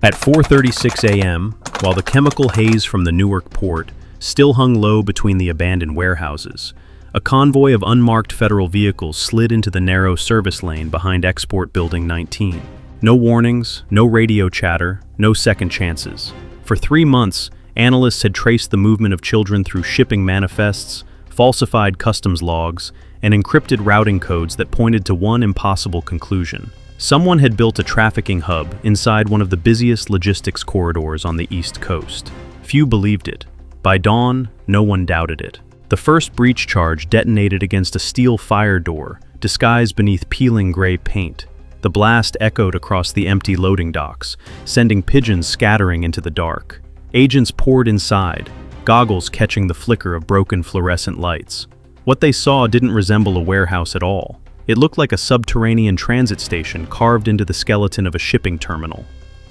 At 4:36 a.m., while the chemical haze from the Newark port still hung low between the abandoned warehouses, a convoy of unmarked federal vehicles slid into the narrow service lane behind Export Building 19. No warnings, no radio chatter, no second chances. For 3 months, analysts had traced the movement of children through shipping manifests, falsified customs logs, and encrypted routing codes that pointed to one impossible conclusion. Someone had built a trafficking hub inside one of the busiest logistics corridors on the East Coast. Few believed it. By dawn, no one doubted it. The first breach charge detonated against a steel fire door, disguised beneath peeling gray paint. The blast echoed across the empty loading docks, sending pigeons scattering into the dark. Agents poured inside, goggles catching the flicker of broken fluorescent lights. What they saw didn't resemble a warehouse at all. It looked like a subterranean transit station carved into the skeleton of a shipping terminal.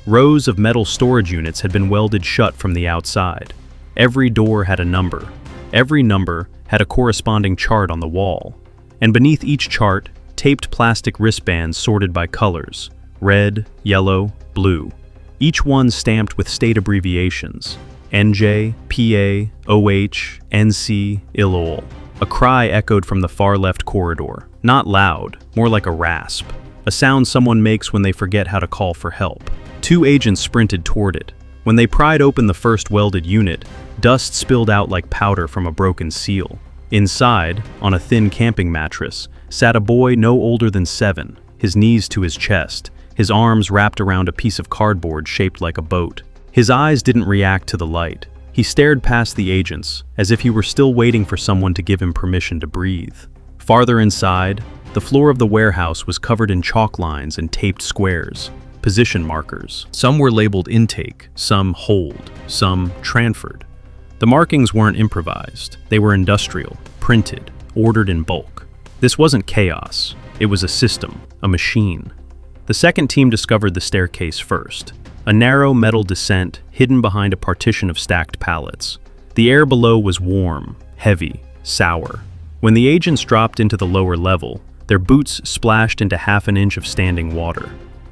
Rows of metal storage units had been welded shut from the outside. Every door had a number. Every number had a corresponding chart on the wall. And beneath each chart, taped plastic wristbands sorted by colors: red, yellow, blue. Each one stamped with state abbreviations: NJ, PA, OH, NC, ILOL. A cry echoed from the far left corridor. Not loud, more like a rasp. A sound someone makes when they forget how to call for help. 2 agents sprinted toward it. When they pried open the first welded unit, dust spilled out like powder from a broken seal. Inside, on a thin camping mattress, sat a boy no older than 7, his knees to his chest, his arms wrapped around a piece of cardboard shaped like a boat. His eyes didn't react to the light. He stared past the agents, as if he were still waiting for someone to give him permission to breathe. Farther inside, the floor of the warehouse was covered in chalk lines and taped squares, position markers. Some were labeled intake, some hold, some transferred. The markings weren't improvised. They were industrial, printed, ordered in bulk. This wasn't chaos. It was a system, a machine. The second team discovered the staircase first. A narrow metal descent hidden behind a partition of stacked pallets. The air below was warm, heavy, sour. When the agents dropped into the lower level, their boots splashed into half an inch of standing water.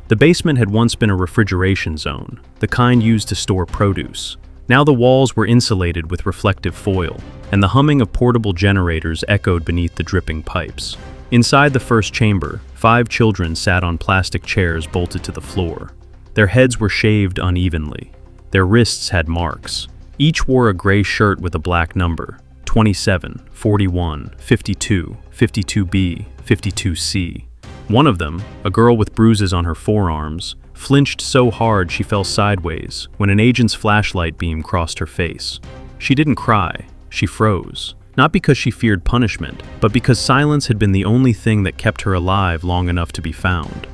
The basement had once been a refrigeration zone, the kind used to store produce. Now the walls were insulated with reflective foil, and the humming of portable generators echoed beneath the dripping pipes. Inside the first chamber, 5 children sat on plastic chairs bolted to the floor. Their heads were shaved unevenly. Their wrists had marks. Each wore a gray shirt with a black number: 27, 41, 52, 52B, 52C. One of them, a girl with bruises on her forearms, flinched so hard she fell sideways when an agent's flashlight beam crossed her face. She didn't cry, she froze. Not because she feared punishment, but because silence had been the only thing that kept her alive long enough to be found.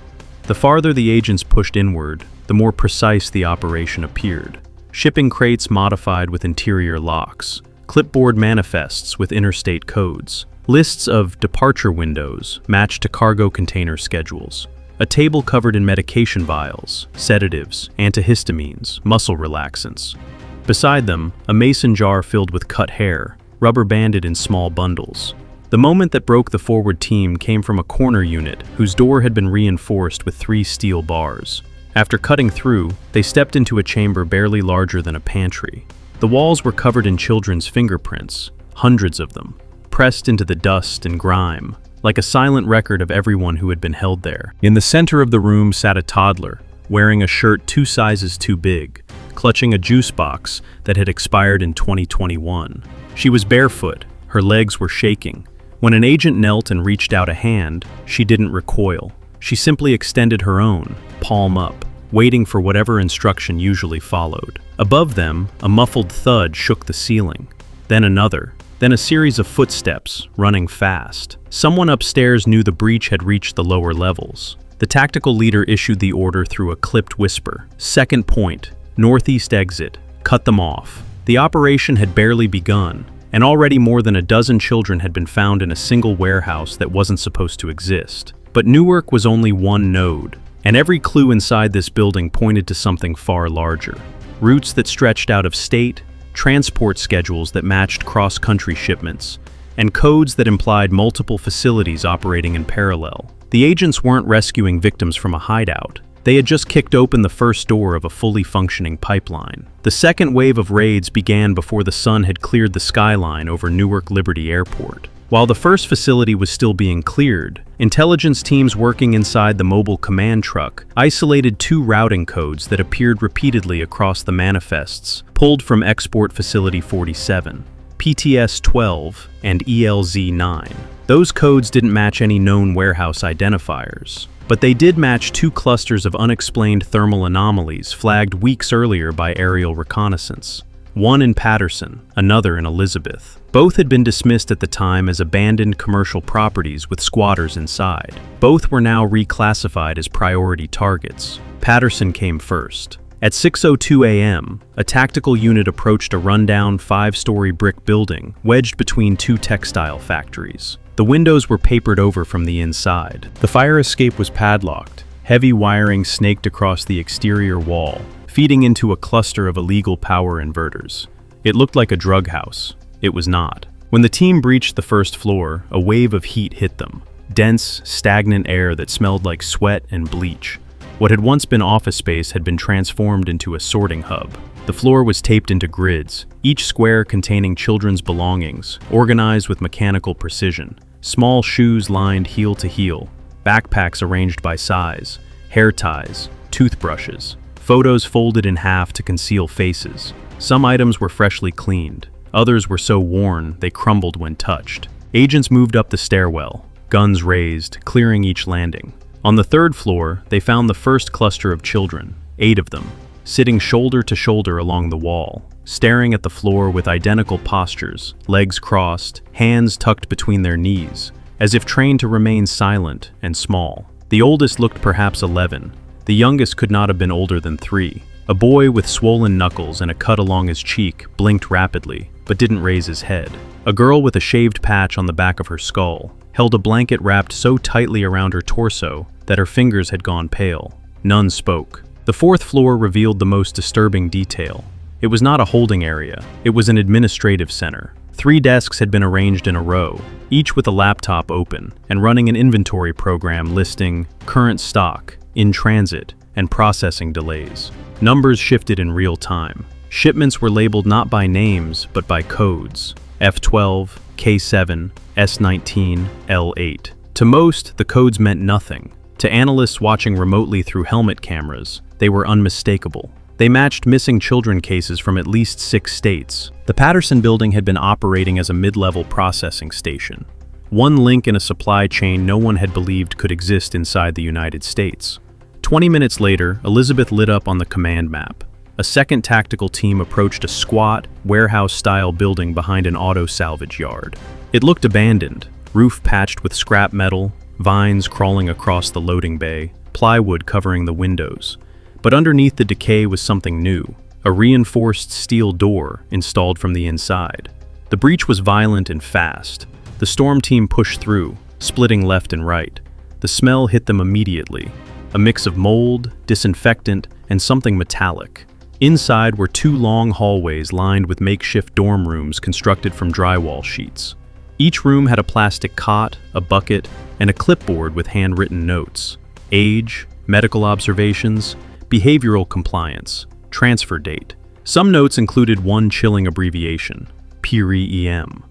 The farther the agents pushed inward, the more precise the operation appeared. Shipping crates modified with interior locks, clipboard manifests with interstate codes, lists of departure windows matched to cargo container schedules, a table covered in medication vials, sedatives, antihistamines, muscle relaxants. Beside them, a mason jar filled with cut hair, rubber banded in small bundles. The moment that broke the forward team came from a corner unit whose door had been reinforced with 3 steel bars. After cutting through, they stepped into a chamber barely larger than a pantry. The walls were covered in children's fingerprints, hundreds of them, pressed into the dust and grime, like a silent record of everyone who had been held there. In the center of the room sat a toddler, wearing a shirt 2 sizes too big, clutching a juice box that had expired in 2021. She was barefoot, her legs were shaking. When an agent knelt and reached out a hand, she didn't recoil. She simply extended her own, palm up, waiting for whatever instruction usually followed. Above them, a muffled thud shook the ceiling. Then another. Then a series of footsteps, running fast. Someone upstairs knew the breach had reached the lower levels. The tactical leader issued the order through a clipped whisper. Second point, northeast exit. Cut them off. The operation had barely begun, and already more than a dozen children had been found in a single warehouse that wasn't supposed to exist. But Newark was only one node, and every clue inside this building pointed to something far larger. Routes that stretched out of state, transport schedules that matched cross-country shipments, and codes that implied multiple facilities operating in parallel. The agents weren't rescuing victims from a hideout. They had just kicked open the first door of a fully functioning pipeline. The second wave of raids began before the sun had cleared the skyline over Newark Liberty Airport. While the first facility was still being cleared, intelligence teams working inside the mobile command truck isolated 2 routing codes that appeared repeatedly across the manifests, pulled from Export Facility 47, PTS-12, and ELZ-9. Those codes didn't match any known warehouse identifiers, but they did match 2 clusters of unexplained thermal anomalies flagged weeks earlier by aerial reconnaissance. One in Patterson, another in Elizabeth. Both had been dismissed at the time as abandoned commercial properties with squatters inside. Both were now reclassified as priority targets. Patterson came first. At 6:02 a.m., a tactical unit approached a rundown 5-story brick building wedged between 2 textile factories. The windows were papered over from the inside. The fire escape was padlocked. Heavy wiring snaked across the exterior wall, feeding into a cluster of illegal power inverters. It looked like a drug house. It was not. When the team breached the first floor, a wave of heat hit them. Dense, stagnant air that smelled like sweat and bleach. What had once been office space had been transformed into a sorting hub. The floor was taped into grids, each square containing children's belongings, organized with mechanical precision. Small shoes lined heel to heel, backpacks arranged by size, hair ties, toothbrushes, photos folded in half to conceal faces. Some items were freshly cleaned. Others were so worn they crumbled when touched. Agents moved up the stairwell, guns raised, clearing each landing. On the 3rd floor, they found the first cluster of children, 8 of them, sitting shoulder to shoulder along the wall, staring at the floor with identical postures, legs crossed, hands tucked between their knees, as if trained to remain silent and small. The oldest looked perhaps 11. The youngest could not have been older than 3. A boy with swollen knuckles and a cut along his cheek blinked rapidly, but didn't raise his head. A girl with a shaved patch on the back of her skull held a blanket wrapped so tightly around her torso that her fingers had gone pale. None spoke. The 4th floor revealed the most disturbing detail. It was not a holding area. It was an administrative center. 3 desks had been arranged in a row, each with a laptop open and running an inventory program listing current stock, in transit, and processing delays. Numbers shifted in real time. Shipments were labeled not by names, but by codes. F12, K7, S19, L8. To most, the codes meant nothing. To analysts watching remotely through helmet cameras, they were unmistakable. They matched missing children cases from at least 6 states. The Patterson building had been operating as a mid-level processing station. One link in a supply chain no one had believed could exist inside the United States. 20 minutes later, Elizabeth lit up on the command map. A second tactical team approached a squat, warehouse-style building behind an auto salvage yard. It looked abandoned, roof patched with scrap metal, vines crawling across the loading bay, plywood covering the windows. But underneath the decay was something new, a reinforced steel door installed from the inside. The breach was violent and fast. The storm team pushed through, splitting left and right. The smell hit them immediately, a mix of mold, disinfectant, and something metallic. Inside were 2 long hallways lined with makeshift dorm rooms constructed from drywall sheets. Each room had a plastic cot, a bucket, and a clipboard with handwritten notes. Age, medical observations, behavioral compliance, transfer date. Some notes included one chilling abbreviation, PREM.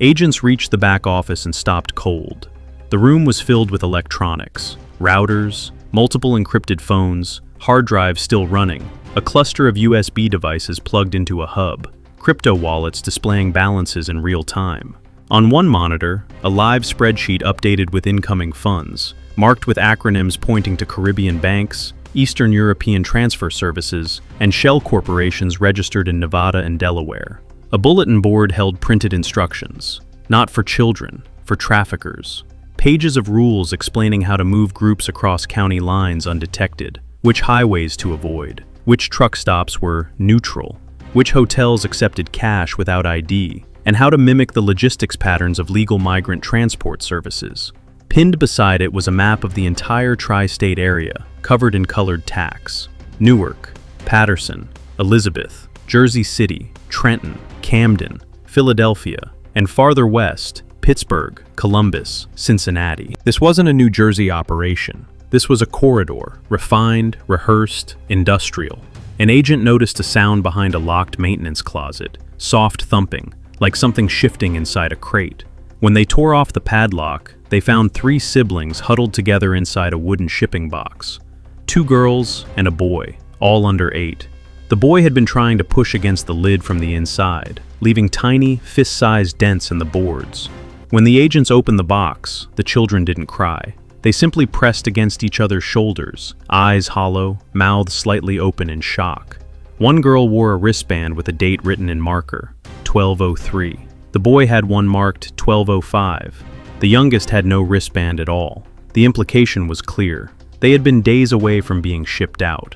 Agents reached the back office and stopped cold. The room was filled with electronics, routers, multiple encrypted phones, hard drives still running, a cluster of USB devices plugged into a hub, crypto wallets displaying balances in real time. On one monitor, a live spreadsheet updated with incoming funds, marked with acronyms pointing to Caribbean banks, Eastern European transfer services, and shell corporations registered in Nevada and Delaware. A bulletin board held printed instructions, not for children, for traffickers. Pages of rules explaining how to move groups across county lines undetected, which highways to avoid, which truck stops were neutral, which hotels accepted cash without ID, and how to mimic the logistics patterns of legal migrant transport services. Pinned beside it was a map of the entire tri-state area, covered in colored tacks. Newark, Patterson, Elizabeth, Jersey City, Trenton, Camden, Philadelphia, and farther west, Pittsburgh, Columbus, Cincinnati. This wasn't a New Jersey operation. This was a corridor, refined, rehearsed, industrial. An agent noticed a sound behind a locked maintenance closet, soft thumping, like something shifting inside a crate. When they tore off the padlock, they found 3 siblings huddled together inside a wooden shipping box. 2 girls and a boy, all under 8. The boy had been trying to push against the lid from the inside, leaving tiny, fist-sized dents in the boards. When the agents opened the box, the children didn't cry. They simply pressed against each other's shoulders, eyes hollow, mouths slightly open in shock. One girl wore a wristband with a date written in marker, 1203. The boy had one marked 1205. The youngest had no wristband at all. The implication was clear. They had been days away from being shipped out.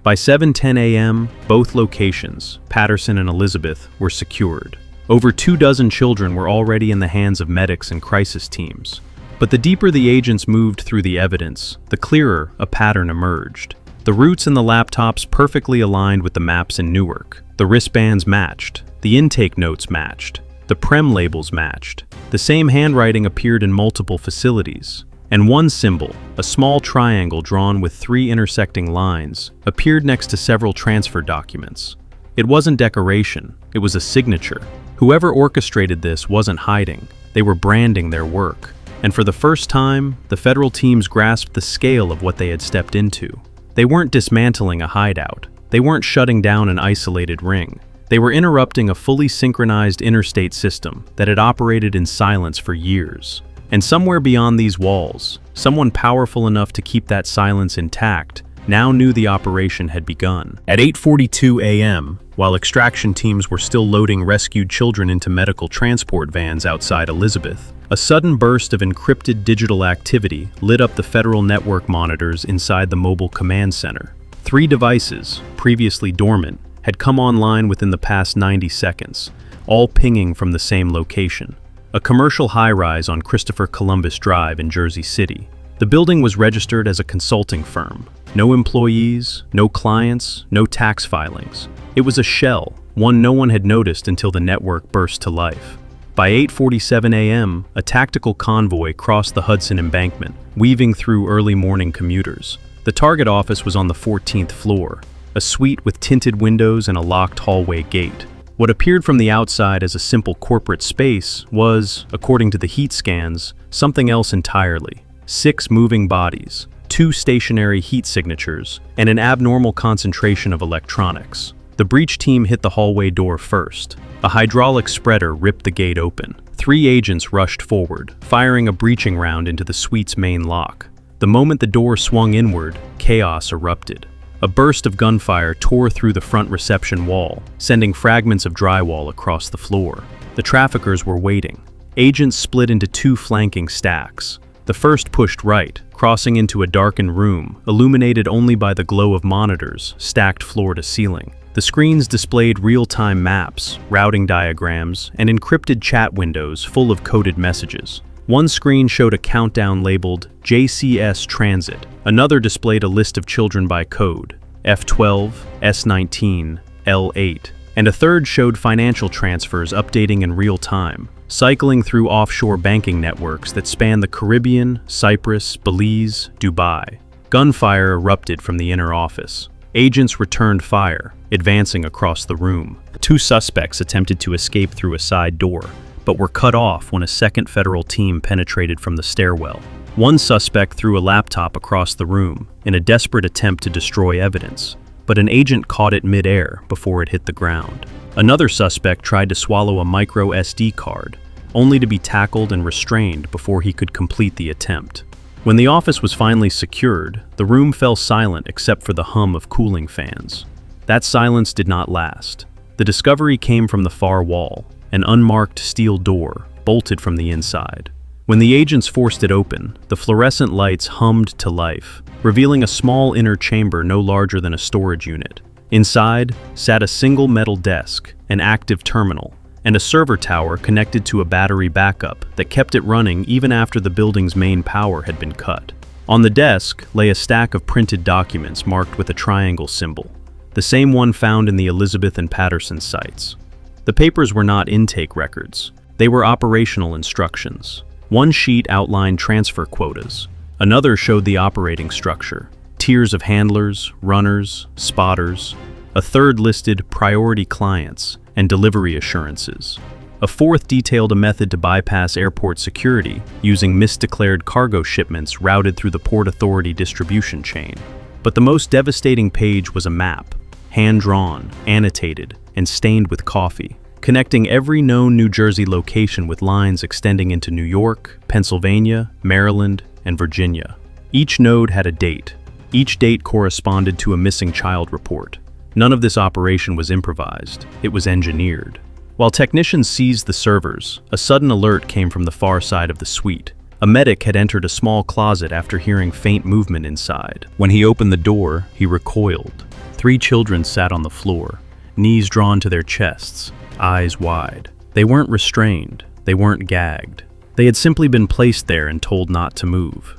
By 7:10 a.m., both locations, Patterson and Elizabeth, were secured. Over 24 children were already in the hands of medics and crisis teams. But the deeper the agents moved through the evidence, the clearer a pattern emerged. The routes in the laptops perfectly aligned with the maps in Newark. The wristbands matched. The intake notes matched. The prem labels matched. The same handwriting appeared in multiple facilities. And one symbol, a small triangle drawn with 3 intersecting lines, appeared next to several transfer documents. It wasn't decoration, it was a signature. Whoever orchestrated this wasn't hiding. They were branding their work. And for the first time, the federal teams grasped the scale of what they had stepped into. They weren't dismantling a hideout. They weren't shutting down an isolated ring. They were interrupting a fully synchronized interstate system that had operated in silence for years. And somewhere beyond these walls, someone powerful enough to keep that silence intact now knew the operation had begun. At 8:42 a.m., while extraction teams were still loading rescued children into medical transport vans outside Elizabeth, a sudden burst of encrypted digital activity lit up the federal network monitors inside the mobile command center. 3 devices, previously dormant, had come online within the past 90 seconds, all pinging from the same location. A commercial high-rise on Christopher Columbus Drive in Jersey City. The building was registered as a consulting firm. No employees, no clients, no tax filings. It was a shell, one no one had noticed until the network burst to life. By 8:47 a.m., a tactical convoy crossed the Hudson Embankment, weaving through early morning commuters. The target office was on the 14th floor, a suite with tinted windows and a locked hallway gate. What appeared from the outside as a simple corporate space was, according to the heat scans, something else entirely. 6 moving bodies, 2 stationary heat signatures, and an abnormal concentration of electronics. The breach team hit the hallway door first. A hydraulic spreader ripped the gate open. 3 agents rushed forward, firing a breaching round into the suite's main lock. The moment the door swung inward, chaos erupted. A burst of gunfire tore through the front reception wall, sending fragments of drywall across the floor. The traffickers were waiting. Agents split into 2 flanking stacks. The first pushed right, crossing into a darkened room, illuminated only by the glow of monitors, stacked floor to ceiling. The screens displayed real-time maps, routing diagrams, and encrypted chat windows full of coded messages. One screen showed a countdown labeled JCS Transit. Another displayed a list of children by code, F12, S19, L8. And a third showed financial transfers updating in real time, cycling through offshore banking networks that span the Caribbean, Cyprus, Belize, Dubai. Gunfire erupted from the inner office. Agents returned fire, advancing across the room. 2 suspects attempted to escape through a side door, but were cut off when a second federal team penetrated from the stairwell. One suspect threw a laptop across the room in a desperate attempt to destroy evidence, but an agent caught it mid-air before it hit the ground. Another suspect tried to swallow a micro SD card, only to be tackled and restrained before he could complete the attempt. When the office was finally secured, the room fell silent except for the hum of cooling fans. That silence did not last. The discovery came from the far wall, an unmarked steel door, bolted from the inside. When the agents forced it open, the fluorescent lights hummed to life, revealing a small inner chamber no larger than a storage unit. Inside sat a single metal desk, an active terminal, and a server tower connected to a battery backup that kept it running even after the building's main power had been cut. On the desk lay a stack of printed documents marked with a triangle symbol, the same one found in the Elizabeth and Patterson sites. The papers were not intake records. They were operational instructions. One sheet outlined transfer quotas, Another showed the operating structure, tiers of handlers, runners, spotters. A third listed priority clients and delivery assurances. A fourth detailed a method to bypass airport security using misdeclared cargo shipments routed through the Port Authority distribution chain. But the most devastating page was a map, hand-drawn, annotated, and stained with coffee, connecting every known New Jersey location with lines extending into New York, Pennsylvania, Maryland, and Virginia. Each node had a date. Each date corresponded to a missing child report. None of this operation was improvised. It was engineered. While technicians seized the servers, a sudden alert came from the far side of the suite. A medic had entered a small closet after hearing faint movement inside. When he opened the door, he recoiled. 3 children sat on the floor, knees drawn to their chests, eyes wide. They weren't restrained. They weren't gagged. They had simply been placed there and told not to move.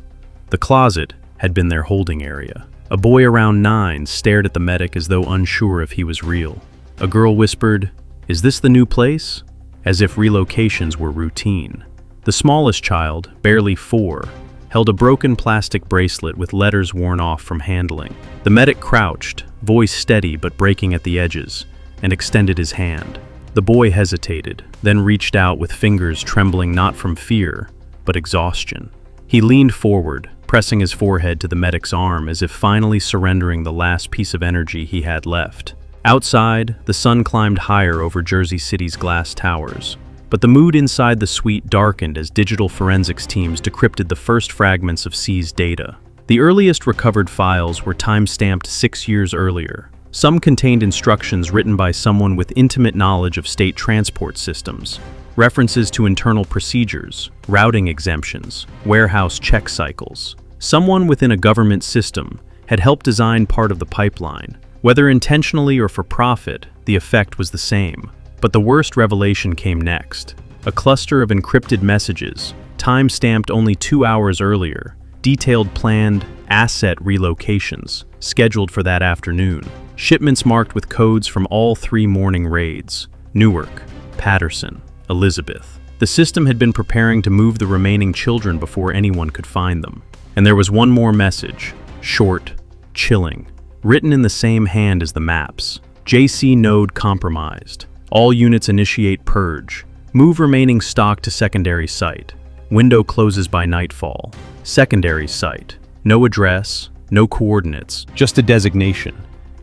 The closet had been their holding area. A boy around 9 stared at the medic as though unsure if he was real. A girl whispered, "Is this the new place?" as if relocations were routine. The smallest child, barely 4, held a broken plastic bracelet with letters worn off from handling. The medic crouched, voice steady but breaking at the edges, and extended his hand. The boy hesitated, then reached out with fingers trembling not from fear, but exhaustion. He leaned forward, pressing his forehead to the medic's arm as if finally surrendering the last piece of energy he had left. Outside, the sun climbed higher over Jersey City's glass towers, but the mood inside the suite darkened as digital forensics teams decrypted the first fragments of seized data. The earliest recovered files were time-stamped 6 years earlier. Some contained instructions written by someone with intimate knowledge of state transport systems, references to internal procedures, routing exemptions, warehouse check cycles. Someone within a government system had helped design part of the pipeline. Whether intentionally or for profit, the effect was the same. But the worst revelation came next. A cluster of encrypted messages, time-stamped only 2 hours earlier, detailed planned asset relocations, scheduled for that afternoon. Shipments marked with codes from all 3 morning raids: Newark, Patterson, Elizabeth. The system had been preparing to move the remaining children before anyone could find them. And there was one more message, short, chilling, written in the same hand as the maps. JC node compromised. All units initiate purge. Move remaining stock to secondary site. Window closes by nightfall. Secondary site. No address, no coordinates, just a designation.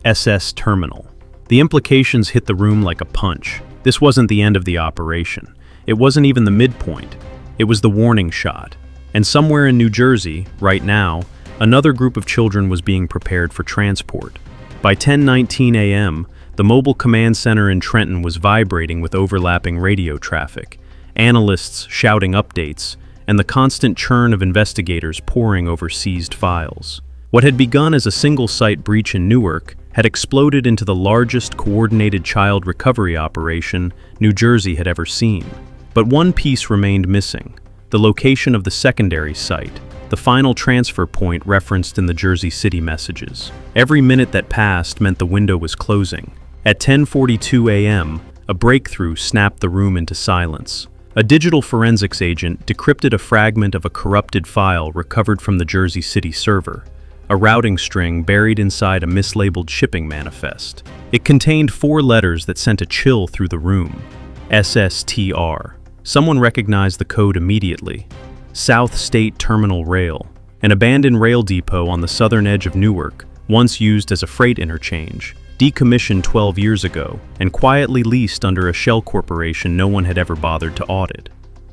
SS Terminal. The implications hit the room like a punch. This wasn't the end of the operation. It wasn't even the midpoint. It was the warning shot. And somewhere in New Jersey, right now, another group of children was being prepared for transport. By 10:19 a.m., the mobile command center in Trenton was vibrating with overlapping radio traffic, analysts shouting updates, and the constant churn of investigators poring over seized files. What had begun as a single-site breach in Newark had exploded into the largest coordinated child recovery operation New Jersey had ever seen. But one piece remained missing: the location of the secondary site, the final transfer point referenced in the Jersey City messages. Every minute that passed meant the window was closing. At 10:42 a.m., a breakthrough snapped the room into silence. A digital forensics agent decrypted a fragment of a corrupted file recovered from the Jersey City server, a routing string buried inside a mislabeled shipping manifest. It contained 4 letters that sent a chill through the room. SSTR. Someone recognized the code immediately. South State Terminal Rail, an abandoned rail depot on the southern edge of Newark, once used as a freight interchange, decommissioned 12 years ago, and quietly leased under a shell corporation no one had ever bothered to audit.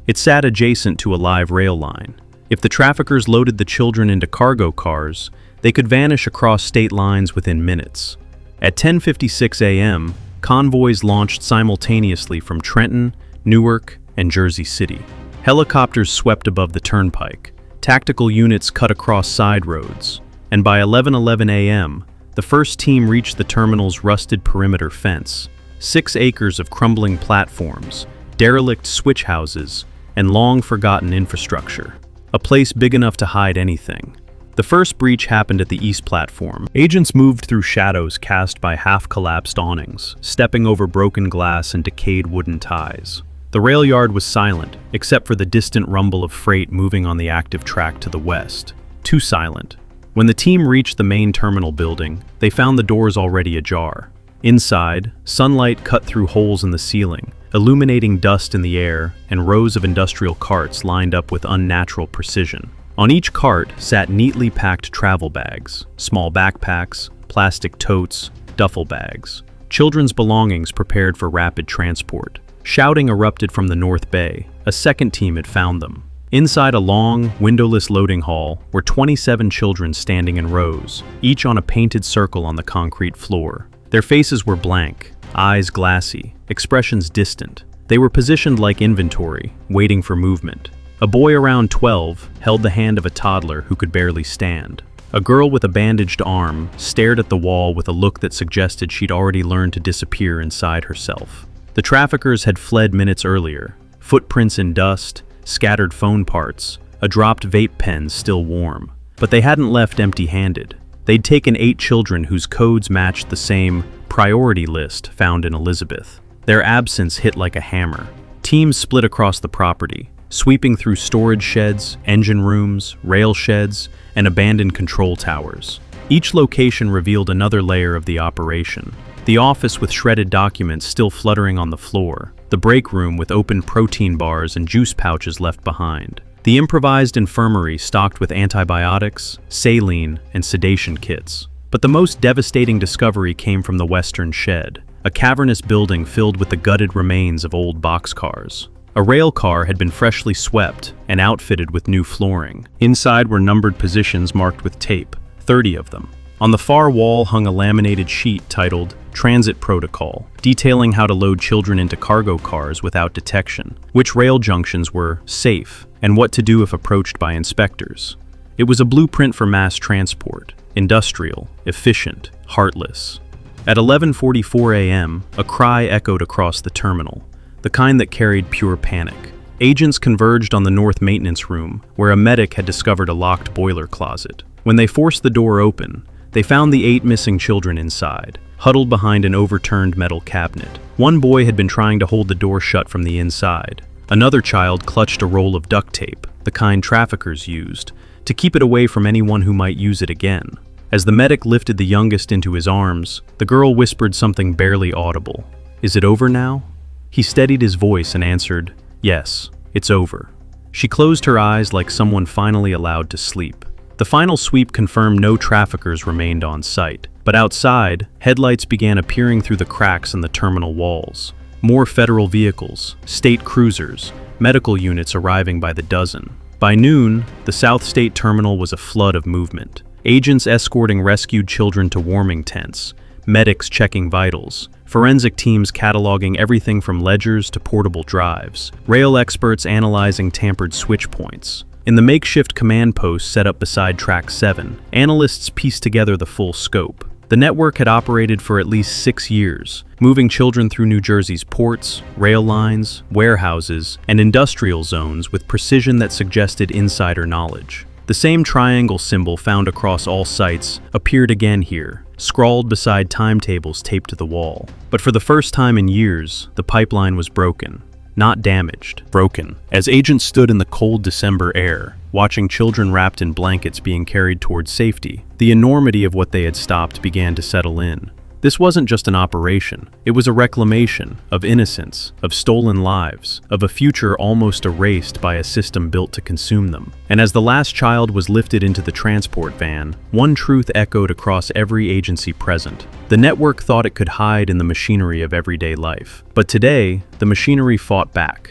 It sat adjacent to a live rail line. If the traffickers loaded the children into cargo cars, they could vanish across state lines within minutes. At 10:56 a.m., convoys launched simultaneously from Trenton, Newark, and Jersey City. Helicopters swept above the turnpike. Tactical units cut across side roads. And by 11:11 a.m., the first team reached the terminal's rusted perimeter fence. 6 acres of crumbling platforms, derelict switch houses, and long-forgotten infrastructure. A place big enough to hide anything. The first breach happened at the east platform. Agents moved through shadows cast by half-collapsed awnings, stepping over broken glass and decayed wooden ties. The rail yard was silent, except for the distant rumble of freight moving on the active track to the west. too silent. When the team reached the main terminal building, they found the doors already ajar. Inside, sunlight cut through holes in the ceiling, illuminating dust in the air and rows of industrial carts lined up with unnatural precision. On each cart sat neatly packed travel bags, small backpacks, plastic totes, duffel bags. Children's belongings prepared for rapid transport. Shouting erupted from the North Bay. A second team had found them. Inside a long, windowless loading hall were 27 children standing in rows, each on a painted circle on the concrete floor. Their faces were blank, eyes glassy, expressions distant. They were positioned like inventory, waiting for movement. A boy around 12 held the hand of a toddler who could barely stand. A girl with a bandaged arm stared at the wall with a look that suggested she'd already learned to disappear inside herself. The traffickers had fled minutes earlier. Footprints in dust, scattered phone parts, a dropped vape pen still warm. But they hadn't left empty-handed. They'd taken 8 children whose codes matched the same priority list found in Elizabeth. Their absence hit like a hammer. Teams split across the property, sweeping through storage sheds, engine rooms, rail sheds, and abandoned control towers. Each location revealed another layer of the operation. The office with shredded documents still fluttering on the floor. The break room with open protein bars and juice pouches left behind. The improvised infirmary stocked with antibiotics, saline, and sedation kits. But the most devastating discovery came from the western shed, a cavernous building filled with the gutted remains of old boxcars. A rail car had been freshly swept and outfitted with new flooring. Inside were numbered positions marked with tape, 30 of them. On the far wall hung a laminated sheet titled Transit Protocol, detailing how to load children into cargo cars without detection, which rail junctions were safe, and what to do if approached by inspectors. It was a blueprint for mass transport, industrial, efficient, heartless. At 11:44 a.m., a cry echoed across the terminal, the kind that carried pure panic. Agents converged on the north maintenance room, where a medic had discovered a locked boiler closet. When they forced the door open, they found the 8 missing children inside, huddled behind an overturned metal cabinet. One boy had been trying to hold the door shut from the inside. Another child clutched a roll of duct tape, the kind traffickers used, to keep it away from anyone who might use it again. As the medic lifted the youngest into his arms, the girl whispered something barely audible. "Is it over now?" He steadied his voice and answered, "Yes, it's over." She closed her eyes like someone finally allowed to sleep. The final sweep confirmed no traffickers remained on site, but outside, headlights began appearing through the cracks in the terminal walls. More federal vehicles, state cruisers, medical units arriving by the dozen. By noon, the South State Terminal was a flood of movement. Agents escorting rescued children to warming tents, medics checking vitals, forensic teams cataloging everything from ledgers to portable drives, rail experts analyzing tampered switch points. In the makeshift command post set up beside Track 7, analysts pieced together the full scope. The network had operated for at least 6 years, moving children through New Jersey's ports, rail lines, warehouses, and industrial zones with precision that suggested insider knowledge. The same triangle symbol found across all sites appeared again here, scrawled beside timetables taped to the wall. But for the first time in years, the pipeline was broken. Not damaged, broken. As agents stood in the cold December air, watching children wrapped in blankets being carried towards safety, the enormity of what they had stopped began to settle in. This wasn't just an operation. It was a reclamation of innocence, of stolen lives, of a future almost erased by a system built to consume them. And as the last child was lifted into the transport van, one truth echoed across every agency present. The network thought it could hide in the machinery of everyday life. But today, the machinery fought back.